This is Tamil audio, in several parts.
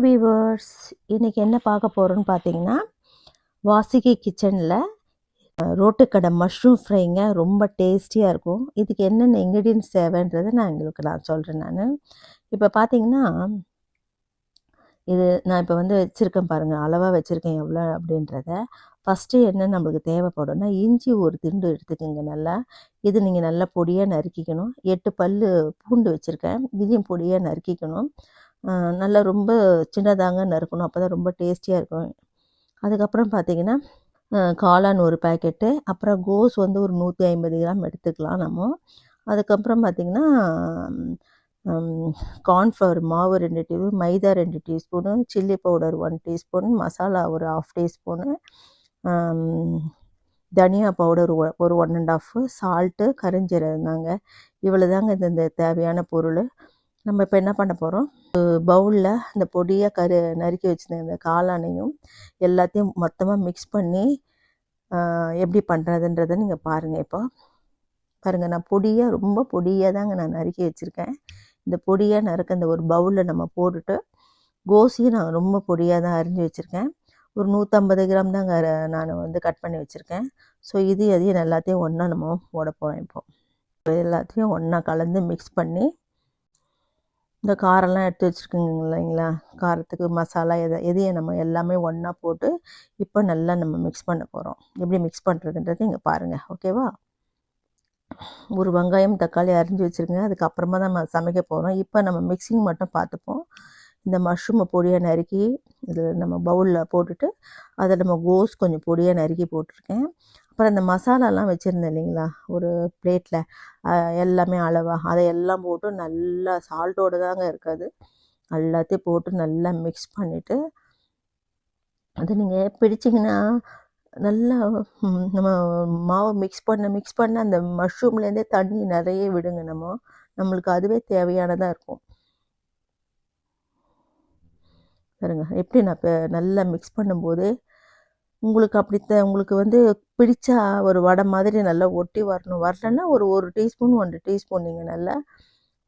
வீவர்ஸ், இன்றைக்கி என்ன பார்க்க போகிறோன்னு பார்த்தீங்கன்னா, வாசுகி கிச்சனில் ரோட்டுக்கடை மஷ்ரூம் ஃப்ரைங்க. ரொம்ப டேஸ்டியாக இருக்கும். இதுக்கு என்னென்ன இன்க்ரீடியன்ட்ஸ் தேவைன்றதை நான் சொல்கிறேன். இப்போ பார்த்தீங்கன்னா, இது நான் இப்போ வந்து வச்சுருக்கேன் பாருங்கள், அளவாக வச்சுருக்கேன் எவ்வளோ அப்படின்றத. ஃபஸ்ட்டு என்ன நம்மளுக்கு தேவைப்படும்னா, இஞ்சி ஒரு துண்டு எடுத்துக்கோங்க நல்லா. இது நீங்கள் நல்லா பொடியாக நறுக்கிக்கணும். 8 பல் பூண்டு வச்சுருக்கேன், இதையும் பொடியாக நறுக்கிக்கணும். நல்லா ரொம்ப சின்னதாங்க நறுக்கணும், அப்போ தான் ரொம்ப டேஸ்டியாக இருக்கும். அதுக்கப்புறம் பார்த்திங்கன்னா, காளான் ஒரு பேக்கெட்டு, அப்புறம் கோஸ் வந்து ஒரு 150 கிராம் எடுத்துக்கலாம் நம்ம. அதுக்கப்புறம் பார்த்திங்கன்னா, கார்ன்ஃப்ளவர் மாவு 2 டீஸ்பூன், மைதா 2 teaspoon, chilli powder 1 teaspoon, masala ஒரு 1/2 டீஸ்பூனு, தனியா பவுடர் ஒரு 1 1/2, சால்ட்டு, கரிஞ்சீரகம் தாங்க. இவ்வளோ தாங்க இந்த தேவையான பொருள். நம்ம இப்போ என்ன பண்ண போகிறோம், பவுலில் இந்த பொடியாக நறுக்கி வச்சுருந்த இந்த காளானையும் எல்லாத்தையும் மொத்தமாக மிக்ஸ் பண்ணி எப்படி பண்ணுறதுன்றதை நீங்கள் பாருங்கள். இப்போ பாருங்கள், நான் பொடியாக ரொம்ப பொடியாக தாங்க நான் நறுக்கி வச்சுருக்கேன். இந்த பொடியாக நறுக்க இந்த ஒரு பவுலில் நம்ம போட்டுட்டு, கோஸையும் நான் ரொம்ப பொடியாக தான் அரிஞ்சு வச்சுருக்கேன். ஒரு 150 கிராம் தாங்க நான் வந்து கட் பண்ணி வச்சுருக்கேன். ஸோ அதையும் எல்லாத்தையும் ஒன்றா நம்ம போட போகிறோம். இப்போது எல்லாத்தையும் ஒன்றா கலந்து மிக்ஸ் பண்ணி, இந்த காரெல்லாம் எடுத்து வச்சுருக்குங்க இல்லைங்களா, காரத்துக்கு மசாலா எதையும் நம்ம எல்லாமே ஒன்றா போட்டு இப்போ நல்லா நம்ம மிக்ஸ் பண்ண போகிறோம். எப்படி மிக்ஸ் பண்ணுறதுன்றது இங்கே பாருங்கள், ஓகேவா. ஒரு வெங்காயம் தக்காளி அரிஞ்சு வச்சுருக்கேன், அதுக்கப்புறமா தான் நம்ம சமைக்க போகிறோம். இப்போ நம்ம மிக்சிங் மட்டும் பார்த்துப்போம். இந்த மஷ்ரூமை பொடியாக நறுக்கி இதில் நம்ம பவுலில் போட்டுட்டு, அதை நம்ம கோஸ் கொஞ்சம் பொடியாக நறுக்கி போட்டிருக்கேன். அப்புறம் இந்த மசாலாலாம் வச்சுருந்தேன் இல்லைங்களா ஒரு பிளேட்டில், எல்லாமே அளவாக அதையெல்லாம் போட்டு நல்லா சால்ட்டோடு தாங்க இருக்காது, எல்லாத்தையும் போட்டு நல்லா மிக்ஸ் பண்ணிவிட்டு, அது நீங்கள் பிடிச்சிங்கன்னா நல்லா நம்ம மாவை மிக்ஸ் பண்ண அந்த மஷ்ரூம்லேருந்தே தண்ணி நிறைய விடுங்க. நம்மளுக்கு அதுவே தேவையானதாக இருக்கும். பாருங்க எப்படி நான் இப்போ நல்லா மிக்ஸ் பண்ணும்போது உங்களுக்கு வந்து பிடிச்சா ஒரு வடை மாதிரி நல்லா ஒட்டி வரலன்னா ஒரு டீஸ்பூன் 1 டீஸ்பூன் நீங்கள் நல்லா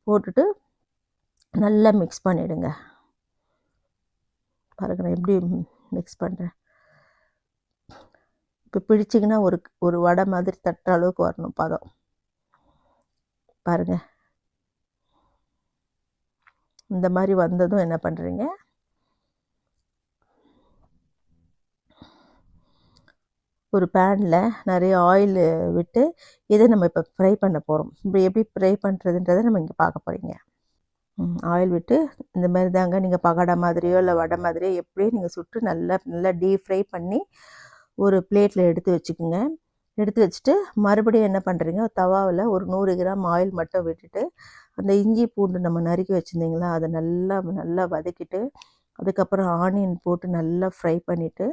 போட்டுட்டு நல்லா மிக்ஸ் பண்ணிவிடுங்க. பாருங்க நான் எப்படி மிக்ஸ் பண்ணுறேன். இப்போ பிடிச்சிங்கன்னா ஒரு வடை மாதிரி தட்டுற அளவுக்கு வரணும் பதம். பாருங்கள், இந்த மாதிரி வந்ததும் என்ன பண்ணுறீங்க, ஒரு பேனில் நிறைய ஆயில் விட்டு இதை நம்ம இப்போ ஃப்ரை பண்ண போகிறோம். இப்போ எப்படி ஃப்ரை பண்ணுறதுன்றதை நம்ம இங்கே பார்க்க போகிறீங்க. ஆயில் விட்டு இந்த மாதிரி தாங்க, நீங்கள் பகடை மாதிரியோ இல்லை வடை மாதிரியோ எப்படியோ நீங்கள் சுட்டு நல்லா டீப் ஃப்ரை பண்ணி ஒரு பிளேட்டில் எடுத்து வச்சுக்கோங்க. எடுத்து வச்சுட்டு மறுபடியும் என்ன பண்ணுறீங்க, தவாவில் ஒரு 100 கிராம் ஆயில் மட்டும் விட்டுட்டு, அந்த இஞ்சி பூண்டு நம்ம நறுக்கி வச்சுருந்தீங்களா அதை நல்லா வதக்கிட்டு, அதுக்கப்புறம் ஆனியன் போட்டு நல்லா ஃப்ரை பண்ணிவிட்டு,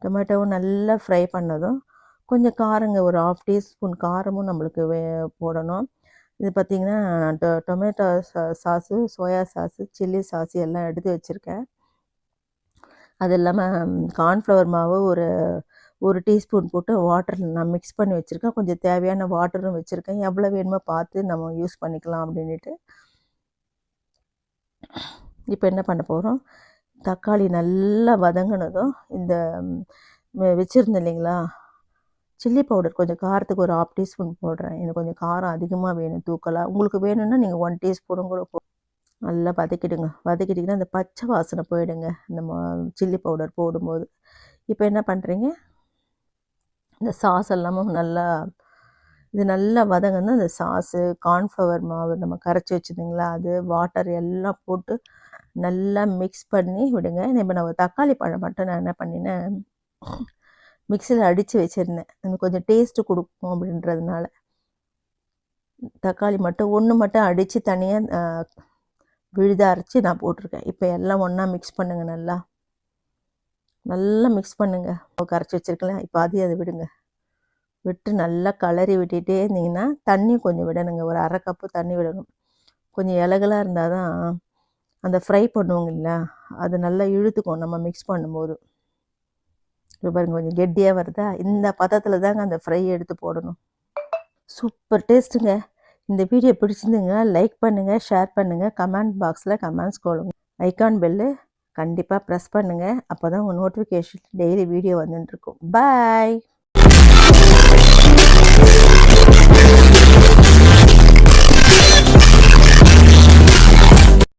டொமேட்டோவும் நல்லா ஃப்ரை பண்ணதும் கொஞ்சம் காரங்க ஒரு 1/2 டீஸ்பூன் காரமும் நம்மளுக்கு போடணும். இது பார்த்திங்கன்னா tomato sauce, soya sauce, chilli sauce எல்லாம் எடுத்து வச்சுருக்கேன். அது இல்லாமல் கார்ன்ஃப்ளவர் மாவு ஒரு டீஸ்பூன் போட்டு வாட்டரில் நான் மிக்ஸ் பண்ணி வச்சுருக்கேன். கொஞ்சம் தேவையான வாட்டரும் வச்சுருக்கேன். எவ்வளோ வேணுமோ பார்த்து நம்ம யூஸ் பண்ணிக்கலாம் அப்படின்ட்டு. இப்போ என்ன பண்ண போகிறோம், தக்காளி நல்லா வதங்கினதும் இந்த வச்சுருந்தேன் இல்லைங்களா சில்லி பவுடர், கொஞ்சம் காரத்துக்கு ஒரு 1/2 டீஸ்பூன் போடுறேன். எனக்கு கொஞ்சம் காரம் அதிகமாக வேணும், தூக்கலாக. உங்களுக்கு வேணும்னா நீங்கள் 1 டீஸ்பூனும் கூட நல்லா வதக்கிட்டிங்கன்னா அந்த பச்சை வாசனை போயிடுங்க நம்ம சில்லி பவுடர் போடும்போது. இப்போ என்ன பண்ணுறீங்க, இந்த சாஸ் எல்லாமும் இது நல்லா வதங்கினா இந்த சாஸு, கார்ன்ஃப்ளவர் மாவு நம்ம கரைச்சி வச்சுருந்தீங்களா அது, வாட்டர் எல்லாம் போட்டு நல்லா மிக்ஸ் பண்ணி விடுங்க. இப்போ நான் தக்காளி பழம் மட்டும் நான் என்ன பண்ணினேன், மிக்சியில் அடித்து வச்சுருந்தேன், எனக்கு கொஞ்சம் டேஸ்ட்டு கொடுக்கும் அப்படின்றதுனால. தக்காளி மட்டும் ஒன்று மட்டும் அடித்து தனியாக விழுதாக அரைச்சி நான் போட்டிருக்கேன். இப்போ எல்லாம் ஒன்றா மிக்ஸ் பண்ணுங்கள், நல்லா மிக்ஸ் பண்ணுங்கள். கரைச்சி வச்சுருக்கலாம், இப்போ அதை விடுங்க. விட்டு நல்லா கலரி விட்டுகிட்டே இருந்தீங்கன்னா தண்ணி கொஞ்சம் விடணுங்க, ஒரு 1/2 கப்பு தண்ணி விடணும். கொஞ்சம் இலகலாக இருந்தால் தான் அந்த ஃப்ரை பண்ணுவோங்க இல்லையா அது நல்லா இழுத்துக்கும் நம்ம மிக்ஸ் பண்ணும்போது. இப்போ பாருங்கள் கொஞ்சம் கெட்டியாக வருதா, இந்த பதத்தில் தாங்க அந்த ஃப்ரை எடுத்து போடணும். சூப்பர் டேஸ்ட்டுங்க. இந்த வீடியோ பிடிச்சிருந்துங்க லைக் பண்ணுங்கள், ஷேர் பண்ணுங்கள், கமெண்ட் பாக்ஸில் கமெண்ட்ஸ் கொடுங்க. ஐகான் பெல்லு கண்டிப்பாக ப்ரெஸ் பண்ணுங்கள். அப்போ தான் உங்கள் நோட்டிஃபிகேஷன் டெய்லி வீடியோ வந்துட்டுருக்கும். பாய்.